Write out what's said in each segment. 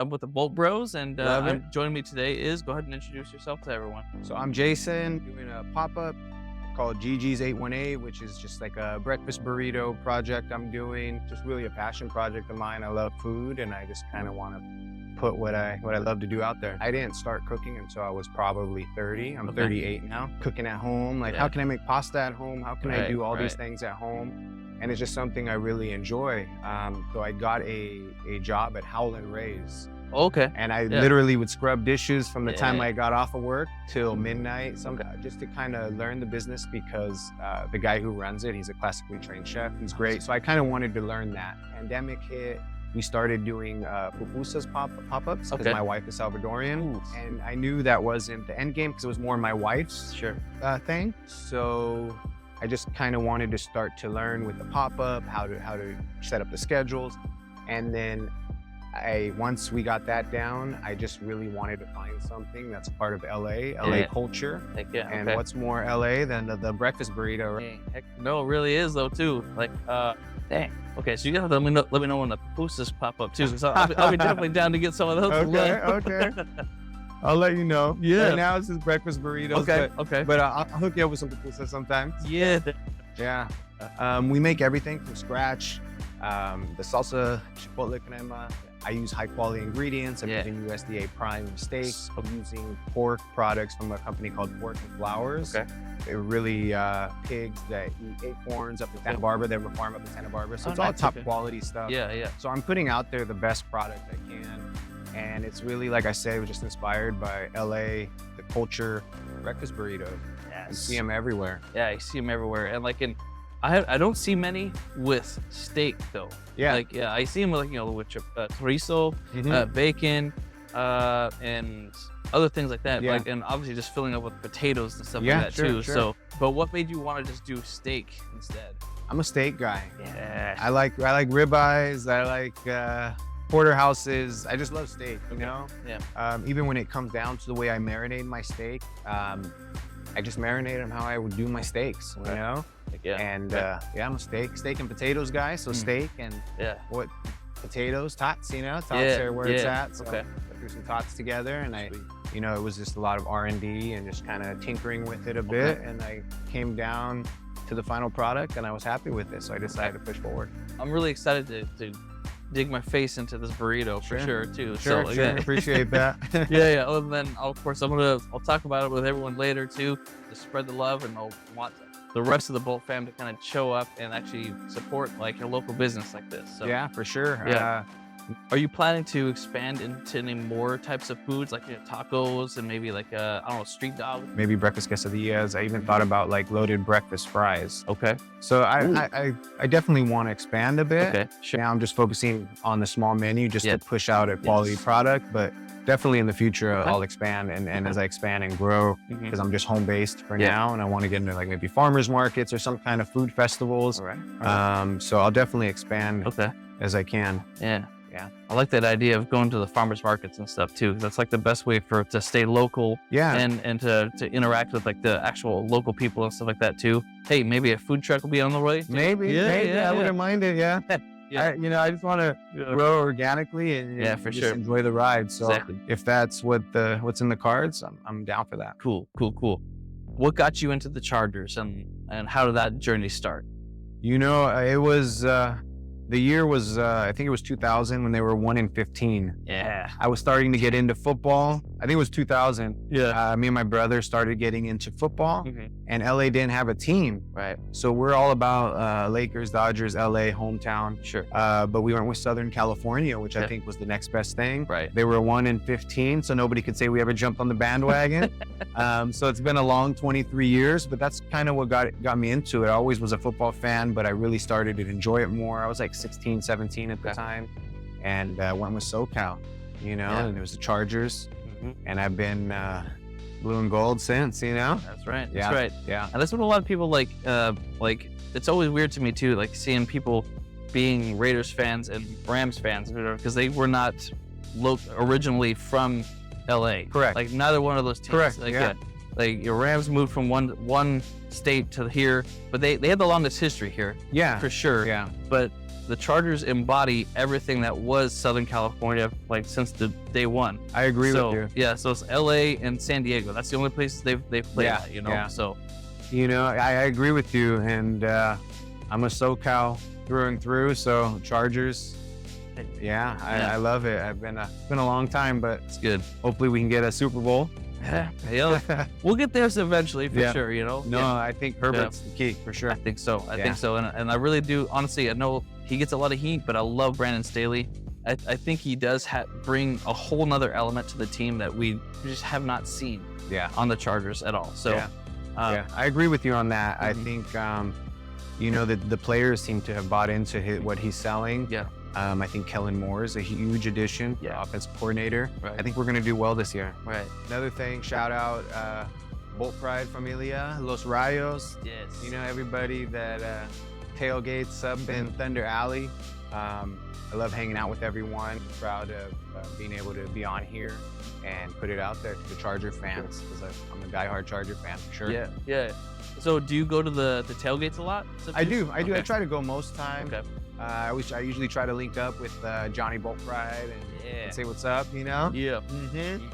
I'm with the Bolt Bros, and Love it. joining me today is, go ahead and introduce yourself to everyone. So I'm Jason, doing a pop-up called GiGi's 818, which is just like a breakfast burrito project I'm doing. Just really a passion project of mine. I love food, and I just kind of want to put what I love to do out there. I didn't start cooking until I was probably 30. I'm 38 now. Cooking at home, like how can I make pasta at home? How can I do all these things at home? And it's just something I really enjoy. So I got a job at Howlin' Ray's. Okay. And I literally would scrub dishes from the time I got off of work till midnight, just to kind of learn the business, because the guy who runs it, he's a classically trained chef. He's great. So I kind of wanted to learn that. Pandemic hit. We started doing pupusas pop-ups because my wife is Salvadorian. And I knew that wasn't the end game because it was more my wife's thing. So I just kind of wanted to start to learn with the pop-up, how to set up the schedules. And then once we got that down, I just really wanted to find something that's part of LA culture. And what's more LA than the breakfast burrito, right? Heck, no, it really is though too. Like, dang. Okay, so you gotta let me know when the pupusas pop up too. So I'll be definitely down to get some of those. Okay. I'll let you know. Yeah. Right now it's just breakfast burritos. Okay. But I'll hook you up with some pupusas sometimes. Yeah. Yeah. We make everything from scratch. The salsa, chipotle crema. I use high quality ingredients. I'm using USDA prime steaks. I'm using pork products from a company called Pork and Flowers. They're really pigs that eat acorns up in Santa Barbara. They have a farm up in Santa Barbara. So it's all top quality stuff. Yeah. So I'm putting out there the best product I can. And it's really, like I said, it was just inspired by LA, the culture, breakfast burrito. You see them everywhere. Yeah, I see them everywhere. And like I don't see many with steak though. I see them with with chorizo, bacon, and other things like that. Like, and obviously just filling up with potatoes and stuff like that too. So, but what made you want to just do steak instead? I'm a steak guy. Yeah. I like ribeyes. I like porterhouses. I just love steak, you know? Yeah. Even when it comes down to the way I marinate my steak, I just marinate them how I would do my steaks, you know? And I'm a steak and potatoes guy. So steak and what potatoes, tots, you know, tots are where it's at. So I threw some tots together, and it was just a lot of R&D and just kind of tinkering with it a bit. And I came down to the final product, and I was happy with it. So I decided to push forward. I'm really excited to dig my face into this burrito for sure too. Sure. Appreciate that. yeah. Other than, of course, I'll talk about it with everyone later too, to spread the love, and I'll want the rest of the Bolt fam to kind of show up and actually support like a local business like this. So, yeah, for sure. Yeah. Are you planning to expand into any more types of foods, like tacos and maybe like I don't know, street dog? Maybe breakfast quesadillas. I even thought about like loaded breakfast fries. Okay. So I definitely want to expand a bit. Okay. Sure. Now I'm just focusing on the small menu just to push out a quality product, but definitely in the future I'll expand, and as I expand and grow, because I'm just home based for now, and I want to get into like maybe farmers markets or some kind of food festivals. All right. So I'll definitely expand as I can. Yeah, I like that idea of going to the farmers markets and stuff too. That's like the best way to stay local. And to interact with like the actual local people and stuff like that too. Hey, maybe a food truck will be on the way. Maybe. I wouldn't mind it. I just want to grow organically and for just sure. enjoy the ride. So if that's what's in the cards, I'm down for that. Cool. What got you into the Chargers, and how did that journey start? It was. The year was, I think it was 2000 when they were 1-15. Yeah. I was starting to get into football. I think it was 2000. Yeah. Me and my brother started getting into football, and LA didn't have a team. Right. So we're all about Lakers, Dodgers, LA, hometown. Sure. But we went with Southern California, which I think was the next best thing. Right. They were 1-15, so nobody could say we ever jumped on the bandwagon. So it's been a long 23 years, but that's kind of what got me into it. I always was a football fan, but I really started to enjoy it more. I was like 16, 17 at the time, and went with SoCal, and it was the Chargers, and I've been blue and gold since, That's right. That's right. Yeah. And that's what a lot of people like, it's always weird to me too, like seeing people being Raiders fans and Rams fans, because they were not originally from LA. Correct. Like neither one of those teams. Correct. Like your Rams moved from one state to here, but they had the longest history here. Yeah. For sure. Yeah. But the Chargers embody everything that was Southern California, like since the day one. I agree with you. Yeah, so it's LA and San Diego. That's the only places they've played at, you know. Yeah. So, you know, I agree with you, and I'm a SoCal through and through. So Chargers, yeah, I love it. It's been a long time, but it's good. Hopefully we can get a Super Bowl. Yeah, we'll get there eventually for sure, you know. No, I think Herbert's the key for sure. I think so. I think so, and I really do. Honestly, I know he gets a lot of heat, but I love Brandon Staley. I think he does bring a whole nother element to the team that we just have not seen on the Chargers at all. So, I agree with you on that. I think, you know, the players seem to have bought into what he's selling. Yeah. I think Kellen Moore is a huge addition, offensive coordinator. Right. I think we're going to do well this year. Right. Another thing, shout out Bolt Pride Familia, Los Rayos. Yes. You know, everybody that tailgates up in Thunder Alley. I love hanging out with everyone. Proud of being able to be on here and put it out there to the Charger fans, because I'm a diehard Charger fan for sure. Yeah, yeah. So do you go to the tailgates a lot? I do. I try to go most times. Okay. I usually try to link up with Johnny Bolt Pride and say what's up, you know? Yeah.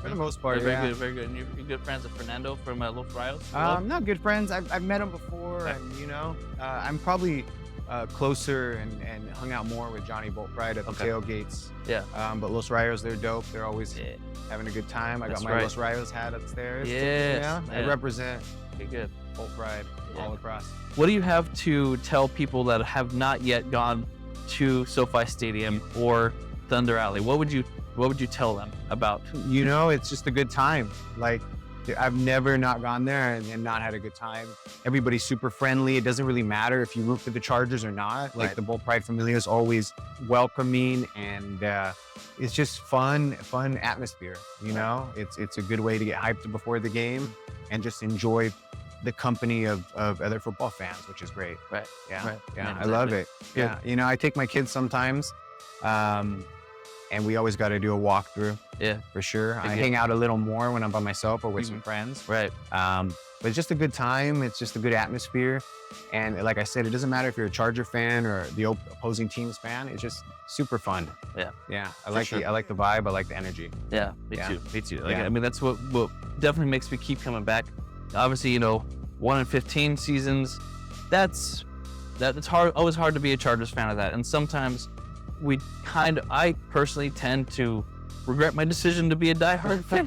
For the most part, very good, very good. And you're good friends with Fernando from Los Rayos? Not good friends. I've met him before, and you know, I'm probably closer and hung out more with Johnny Bolt Pride at the tailgates. Yeah. But Los Rayos, they're dope. They're always having a good time. I got my Los Rayos hat upstairs. Yeah. I represent good Bolt Pride all across. What do you have to tell people that have not yet gone to SoFi Stadium or Thunder Alley? What would you tell them about? You know, it's just a good time. Like, I've never not gone there and not had a good time. Everybody's super friendly. It doesn't really matter if you root for the Chargers or not. Like, the Bolt Pride Familia is always welcoming, and it's just fun atmosphere. You know, it's a good way to get hyped before the game and just enjoy the company of other football fans, which is great. Right. Yeah. Right. Yeah. I love it. Yeah. You know, I take my kids sometimes, and we always got to do a walkthrough. Yeah, for sure. I hang out a little more when I'm by myself or with some friends. Right. But it's just a good time. It's just a good atmosphere. And like I said, it doesn't matter if you're a Charger fan or the opposing team's fan. It's just super fun. Yeah. Yeah. I like the vibe. I like the energy. Yeah. Me too. Like, I mean, that's what definitely makes me keep coming back. Obviously, you know, 1 in 15 seasons, that's hard. Always hard to be a Chargers fan of that. And sometimes I personally tend to regret my decision to be a diehard fan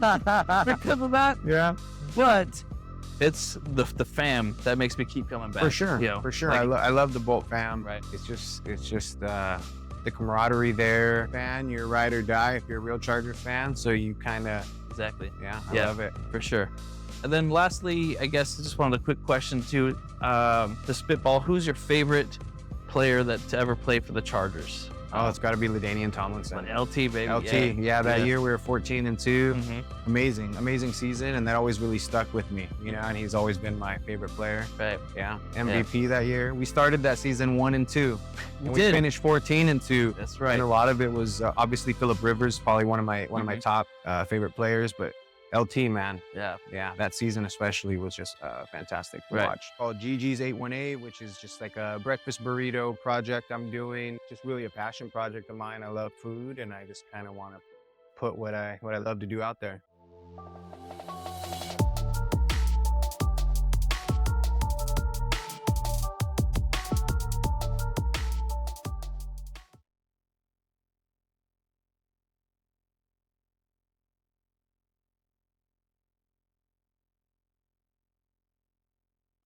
because of that. Yeah. But it's the fam that makes me keep coming back. For sure. You know, for sure. Like, I love the Bolt fam. Right. It's just the camaraderie there. Fan, you're ride or die if you're a real Charger fan. So you kind of. Exactly. Yeah. I love it. For sure. And then lastly, I guess I just wanted a quick question too, to spitball. Who's your favorite player to ever play for the Chargers? Oh, it's got to be LaDainian Tomlinson. LT, baby. LT, that year we were 14-2. Amazing season, and that always really stuck with me, you know, and he's always been my favorite player. Right. Yeah, MVP that year. We started that season 1-2. And we finished 14-2. That's right. And a lot of it was obviously Phillip Rivers, probably one of my top favorite players, but LT, man. Yeah. That season especially was just fantastic to watch. Called GiGi's 818, which is just like a breakfast burrito project I'm doing. Just really a passion project of mine. I love food, and I just kind of want to put what I love to do out there.